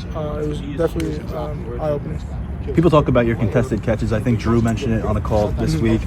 it was definitely eye-opening. People talk about your contested catches. I think Drew mentioned it on a call this week.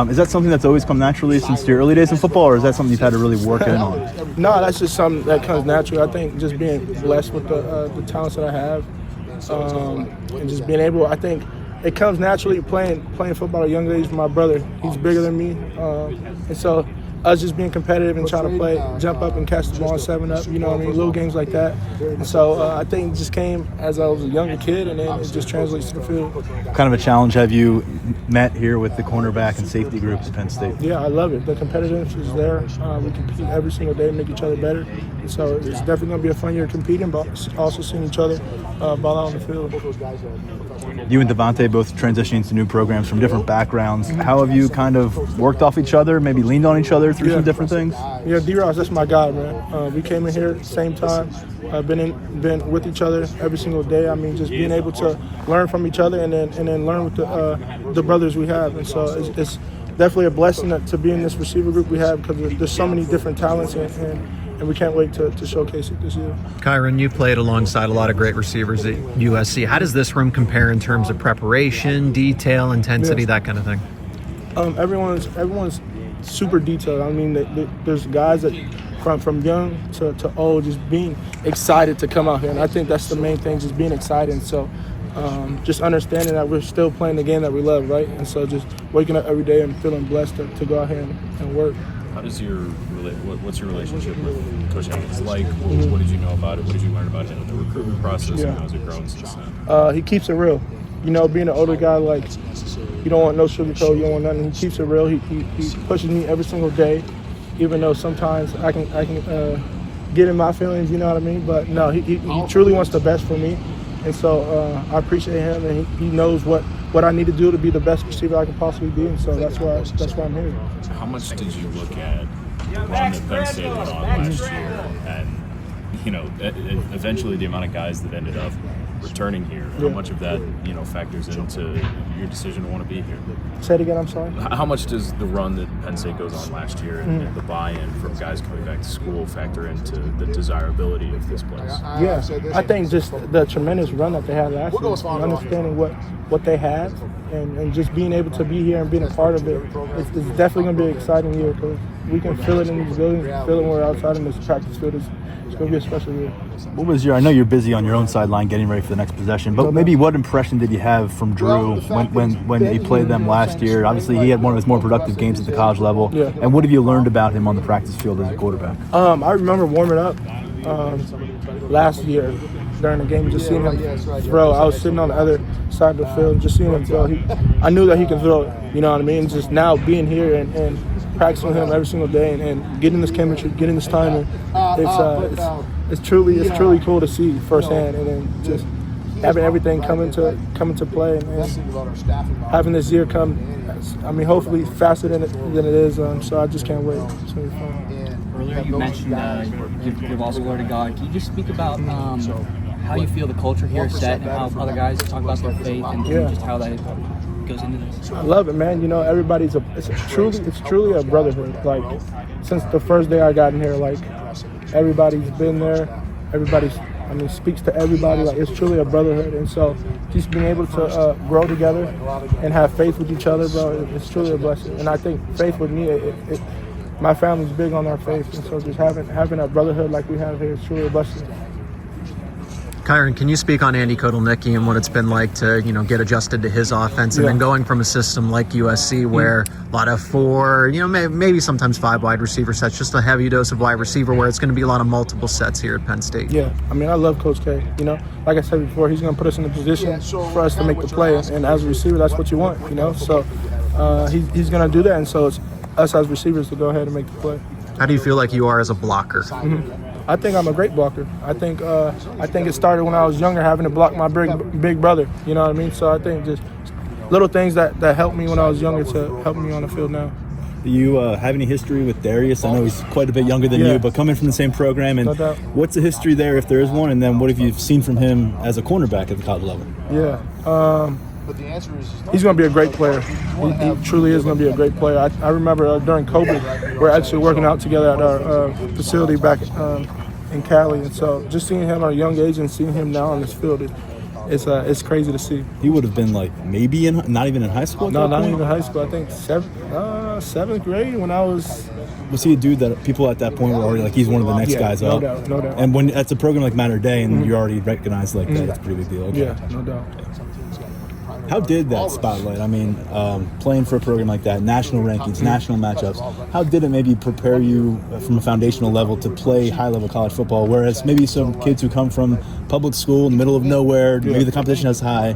Is that something that's always come naturally since your early days in football, or is that something you've had to really work in on? No, that's just something that comes naturally. I think just being blessed with the talents that I have, and just being able, I think it comes naturally playing football at a young age with my brother. He's bigger than me, and so us just being competitive and trying to play, jump up and catch the ball and 7-up, you know what I mean, little games like that. And so I think it just came as I was a younger kid, and then it just translates to the field. What kind of a challenge have you met here with the cornerback and safety groups at Penn State? Yeah, I love it. The competitiveness is there. We compete every single day and make each other better. And so it's definitely going to be a fun year competing, but also seeing each other ball out on the field. You and Devontae both transitioning to new programs from different backgrounds. How have you kind of worked off each other, maybe leaned on each other through some different things? Yeah, D-Ross, that's my guy, man. We came in here at the same time, been with each other every single day. I mean, just being able to learn from each other and then learn with the brothers we have. And so it's definitely a blessing to be in this receiver group we have, because there's so many different talents, and we can't wait to showcase it this year. Kyron, you played alongside a lot of great receivers at USC. How does this room compare in terms of preparation, detail, intensity, that kind of thing? Everyone's super detailed. I mean, there's guys that from young to old just being excited to come out here, and I think that's the main thing, just being excited. So just understanding that we're still playing the game that we love, right? And so just waking up every day and feeling blessed to go out here and work. How does what's your relationship with Coach Haynes like? What did you know about it? What did you learn about him in the recruitment process, and how's it grown since then? He keeps it real. You know, being an older guy, like, you don't want no sugarcoat, you don't want nothing. He keeps it real. He pushes me every single day, even though sometimes I can get in my feelings, you know what I mean? But no, he truly wants the best for me. And so I appreciate him, and he knows what I need to do to be the best receiver I can possibly be, and so that's why I'm here. How much did you look at the run that Penn State went on last year, and eventually the amount of guys that ended up returning here? How much of that factors into your decision to want to be here? Say it again, I'm sorry. How much does the run that Penn State goes on last year and the buy-in from guys coming back to school factor into the desirability of this place? Yeah, I think just the tremendous run that they had last year, understanding what they had, and just being able to be here and being a part of it, it's definitely going to be an exciting year, because we can feel it in these buildings, feel it when we're outside in this practice field. It's going to be a special year. What was I know you're busy on your own sideline getting ready for the next possession, but maybe what impression did you have from Drew when he played them last year? Obviously, he had one of his more productive games at the college level. Yeah. And what have you learned about him on the practice field as a quarterback? I remember warming up last year during the game, just seeing him throw. I was sitting on the other side of the field, just seeing him throw. I knew that he could throw it, you know what I mean? Just now being here and practicing with him every single day and getting this chemistry, getting this timing, it's truly cool to see firsthand, and then just having everything come into play, and having this year come, I mean, hopefully faster than it is. So I just can't wait. It's gonna be fun. Earlier you mentioned give all glory to God. Can you just speak about how you feel the culture here is set, and how other guys talk about their faith, and just how that goes into this? I love it, man. You know, everybody's it's truly a brotherhood. Like, since the first day I got in here, like, everybody's been there. Everybody's speaks to everybody. Like, it's truly a brotherhood. And so just being able to grow together and have faith with each other, bro, it's truly a blessing. And I think faith with me, my family's big on our faith, and so just having a brotherhood like we have here is truly a blessing. Kyron, can you speak on Andy Kotelnicki and what it's been like to, get adjusted to his offense, and then going from a system like USC where a lot of 4, maybe sometimes 5 wide receiver sets, just a heavy dose of wide receiver, where it's going to be a lot of multiple sets here at Penn State? Yeah, I mean, I love Coach K. Like I said before, he's going to put us in a position for us to make the play, and as a receiver, that's what you want, So he's going to do that, and so it's us as receivers to go ahead and make the play. How do you feel like you are as a blocker? I think I'm a great blocker. I think it started when I was younger, having to block my big brother. You know what I mean? So I think just little things that helped me when I was younger to help me on the field now. Do you have any history with Darius? I know he's quite a bit younger than you, but coming from the same program. And what's the history there, if there is one? And then what have you seen from him as a cornerback at the college level? Yeah. He's going to be a great player. He truly is going to be a great player. I remember during COVID, we're actually working out together at our facility back in Cali. And so just seeing him at a young age and seeing him now on this field, it's crazy to see. He would have been like maybe not even in high school. No, not even in high school. I think seventh grade when I was. Was he a dude that people at that point were already like he's one of the next guys up? No doubt. And when that's a program like Matter Day and you're already recognized like that, that's a pretty big deal. Okay. Yeah, no doubt. How did that spotlight? I mean, playing for a program like that, national rankings, national matchups, how did it maybe prepare you from a foundational level to play high-level college football, whereas maybe some kids who come from public school in the middle of nowhere, maybe the competition is high,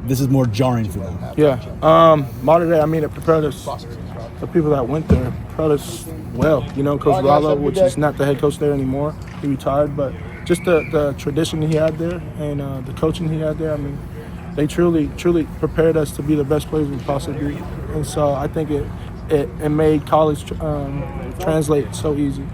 this is more jarring for them? Yeah. Modern day, I mean, it prepared us, the people that went there, prepared us well. You know, Coach Rallo, which is not the head coach there anymore, he retired, but just the tradition he had there and the coaching he had there, I mean, they truly prepared us to be the best players we possibly be. And so I think it made college translate so easy.